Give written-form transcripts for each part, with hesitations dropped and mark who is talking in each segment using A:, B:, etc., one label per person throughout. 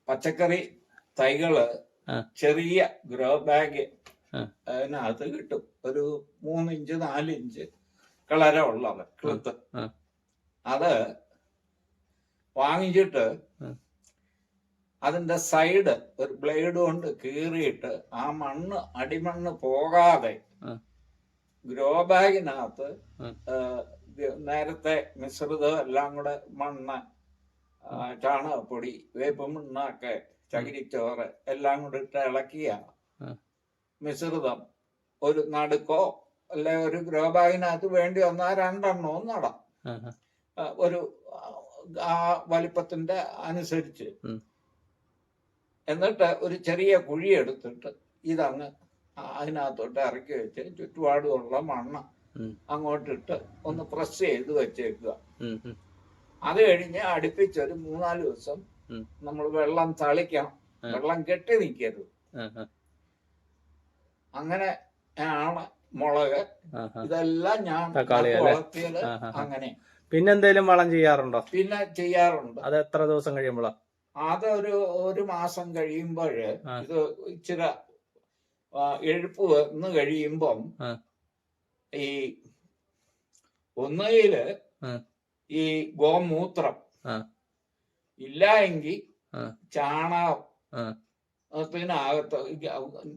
A: പച്ചക്കറി തൈകള് ചെറിയ grow bag അതിനകത്ത് കിട്ടും. ഒരു 3 ഇഞ്ച് 4 ഇഞ്ച് കളര ഉള്ളത് ക്ലിത്ത്. അത് വാങ്ങിച്ചിട്ട് അതിന്റെ സൈഡ് ഒരു ബ്ലേഡ് കൊണ്ട് കീറിയിട്ട് ആ മണ്ണ് അടിമണ്ണ് പോകാതെ ഗ്രോ ബാഗിനകത്ത് നേരത്തെ മിശ്രിതം എല്ലാം കൂടെ മണ്ണ്, ചാണകപ്പൊടി, വേപ്പ് മണ്ണൊക്കെ, ചകിരിച്ചോറ് എല്ലാം കൂടെ ഇട്ട് ഇളക്കിയ മിശ്രിതം ഒരു നടുക്കോ അല്ലെ ഒരു ഗ്രോ ബാഗിനകത്ത് വേണ്ടി വന്നാൽ 2 എണ്ണവും നടാം. ഒരു ആ വലിപ്പത്തിന്റെ അനുസരിച്ച്. എന്നിട്ട് ഒരു ചെറിയ കുഴി എടുത്തിട്ട് ഇതങ്ങ് അതിനകത്തോട്ട് ഇറക്കി വെച്ച് ചുറ്റുപാടുമുള്ള മണ്ണ് അങ്ങോട്ടിട്ട് ഒന്ന് പ്രസ് ചെയ്ത് വെച്ചേക്കുക. അത് കഴിഞ്ഞ് അടുപ്പിച്ചൊരു 3-4 ദിവസം നമ്മൾ വെള്ളം തളിക്കണം. വെള്ളം കെട്ടി നിൽക്കരുത്. അങ്ങനെ ആണ് മുളക്. ഇതെല്ലാം ഞാൻ വളർത്തിയത് അങ്ങനെ.
B: പിന്നെന്തേലും വളം ചെയ്യാറുണ്ടോ?
A: പിന്നെ ചെയ്യാറുണ്ട്.
B: അത് എത്ര ദിവസം കഴിയുമ്പോഴാ?
A: അത് ഒരു മാസം കഴിയുമ്പോൾ ഇത് ഇച്ചിരി എഴുപ്പ് വന്ന് കഴിയുമ്പം ഈ ഒന്നുകില് ഈ ഗോമൂത്രം ഇല്ല എങ്കിൽ ചാണകത്തിനകത്ത്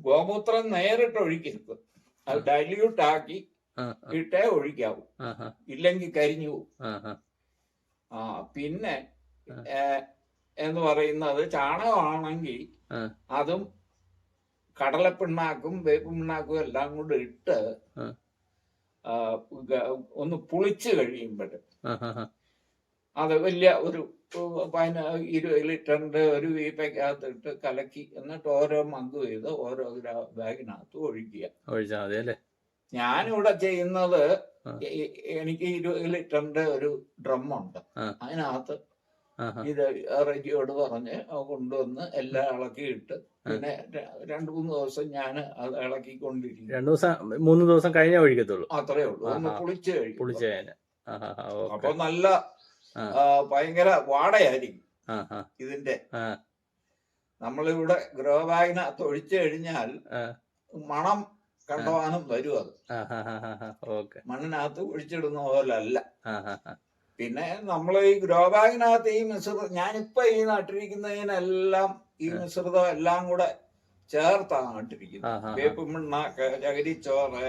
A: ഗോമൂത്രം നേരിട്ട് ഒഴിക്കരുത്. അത് ഡൈല്യൂട്ട് ആക്കി ഇട്ടേ ഒഴിക്കാവൂ, ഇല്ലെങ്കിൽ കരിഞ്ഞു പോകും. പിന്നെ എന്ന് പറയുന്നത് ചാണകമാണെങ്കിൽ അതും കടലപ്പിണ്ണാക്കും വേപ്പ് പിണ്ണാക്കും എല്ലാം കൂടെ ഇട്ട് ഒന്ന് പുളിച്ച് കഴിയുമ്പോൾ അത് വലിയ ഒരു 20 ലിറ്ററിന്റെ ഒരു വീപ്പയ്ക്കകത്ത് ഇട്ട് കലക്കി എന്നിട്ട് ഓരോ മഗ് ചെയ്ത് ഓരോ ബാഗിനകത്ത് ഒഴിക്കുക. ഞാനിവിടെ ചെയ്യുന്നത് എനിക്ക് 20 ലിറ്ററിന്റെ ഒരു ഡ്രമ്മുണ്ട്. അതിനകത്ത് ഇത് റെജിയോട് പറഞ്ഞ് കൊണ്ടുവന്ന് എല്ലാം ഇളക്കിയിട്ട് പിന്നെ 2-3 ദിവസം ഞാൻ അത് ഇളക്കിക്കൊണ്ടിരിക്കും.
B: 2-3 ദിവസം കഴിഞ്ഞേ ഒഴിക്കത്തുള്ളൂ.
A: അത്രേ ഉള്ളൂ. ഒന്ന് പുളിച്ച് കഴിയും. അപ്പൊ നല്ല ഭയങ്കര വാടയായിരിക്കും ഇതിന്റെ. നമ്മളിവിടെ ഗ്രോ ബാഗിനകത്ത് ഒഴിച്ചു കഴിഞ്ഞാൽ മണം കണ്ടവാനും വരും. അത് മണ്ണിനകത്ത് ഒഴിച്ചിടുന്ന പോലല്ല. പിന്നെ നമ്മൾ ഈ ഗ്രോ ബാഗിനകത്ത് ഈ മിശ്രിതം ഞാനിപ്പോ ഈ നട്ടിരിക്കുന്നതിനെല്ലാം ഈ മിശ്രിതം എല്ലാം കൂടെ ചേർത്താണ് നട്ടിരിക്കുന്നത്. വേപ്പ് മണ്ണാക്ക്, ചകിരിച്ചോറ്,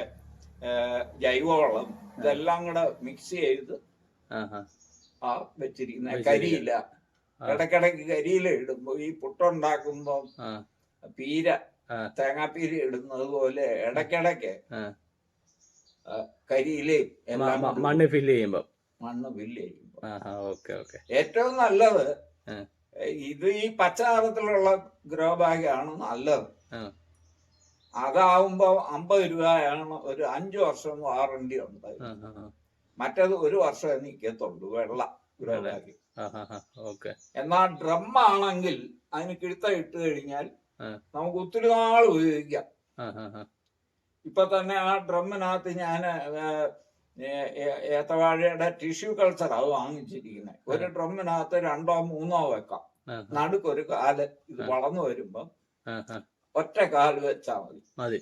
A: ജൈവവളം ഇതെല്ലാം കൂടെ മിക്സ് ചെയ്ത് വെച്ചിരിക്കുന്ന. കരിയില ഇടക്കിടക്ക് കരിയില ഇടുമ്പോ ഈ പുട്ടുണ്ടാക്കുമ്പോ തേങ്ങാപ്പീര ഇടുന്നത് പോലെ ഇടക്കിടക്ക് കരിയിലയും എല്ലാം
B: മണ്ണ് ഫില്ല് ചെയ്യുമ്പോ
A: ഏറ്റവും നല്ലത് ഇത് ഈ പച്ച നിറത്തിലുള്ള ഗ്രോ ബാഗ് ആണ് നല്ലത്. അതാവുമ്പോ 50 രൂപയാണ്. ഒരു 5 വർഷം വാറണ്ടി ഉണ്ട്. മറ്റേത് 1 വർഷം നിൽക്കത്തുള്ളൂ വെള്ള ഗ്രോ ബാഗ്. എന്നാൽ ഡ്രം ആണെങ്കിൽ അതിന് കിഴുത്ത ഇട്ട് കഴിഞ്ഞാൽ നമുക്ക് ഒത്തിരി നാൾ ഉപയോഗിക്കാം. ഇപ്പൊ തന്നെ ആ ഡ്രമ്മിനകത്ത് ഞാൻ ഏത്തവാഴയുടെ ടിഷ്യൂ കൾച്ചർ അത് വാങ്ങിച്ചിരിക്കുന്നത്. ഒരു ഡ്രമ്മിനകത്ത് 2-3 വെക്കാം. നടുക്കൊരു കാല് ഇത് വളർന്നു വരുമ്പോ ഒറ്റ കാല് വെച്ചാ മതി.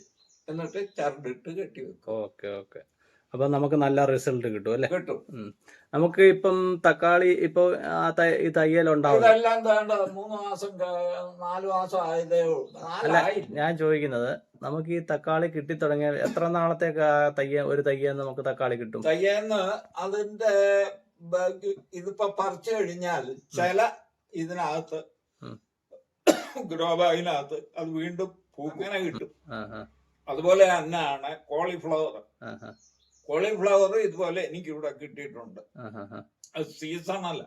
A: എന്നിട്ട് ചരടിട്ട് കെട്ടി വെക്കും.
B: അപ്പൊ നമുക്ക് നല്ല റിസൾട്ട് കിട്ടും അല്ലെ?
A: കിട്ടും.
B: നമുക്ക് ഇപ്പം തക്കാളി ഇപ്പൊ ഈ തയ്യലുണ്ടാവും.
A: ഇതെല്ലാം 3 മാസം 4 മാസം ആയതേ ഉള്ളൂ.
B: ഞാൻ ചോദിക്കുന്നത് നമുക്ക് ഈ തക്കാളി കിട്ടിത്തുടങ്ങിയ എത്ര നാളത്തേക്ക് ഒരു തയ്യെന്ന് നമുക്ക് തക്കാളി കിട്ടും?
A: തയ്യെന്ന് അതിന്റെ ഇതിപ്പോ പറിച്ചു കഴിഞ്ഞാൽ ചില ഇതിനകത്ത് ഗ്രോ ബാഗിനകത്ത് അത് വീണ്ടും അങ്ങനെ കിട്ടും. അതുപോലെ തന്നെയാണ് കോളിഫ്ലവർ ഇതുപോലെ എനിക്ക് ഇവിടെ കിട്ടിയിട്ടുണ്ട്. അത് സീസണല്ല.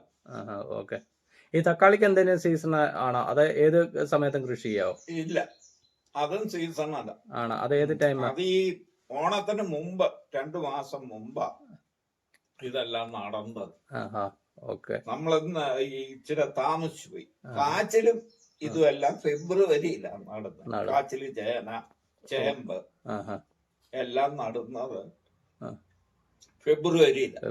B: ഈ തക്കാളിക്ക് എന്തെങ്കിലും സീസൺ ആണോ? അത് ഏത് സമയത്തും കൃഷി ചെയ്യാവോ?
A: ഇല്ല, അതും സീസണല്ല.
B: ആണോ? അത് ഏത് ടൈം?
A: അത് ഈ ഓണത്തിന് മുമ്പ് 2 മാസം മുമ്പാ ഇതെല്ലാം നടന്നത്. നമ്മളിന്ന് ഇച്ചിരി താമസിച്ചു പോയി. കാച്ചിലും ഇതുമെല്ലാം ഫെബ്രുവരിയിലാണ് നടന്നത്. കാച്ചില്, ചേന, ചേമ്പ് എല്ലാം നടുന്നത് ഫെബ്രുവരിയിലാണ്.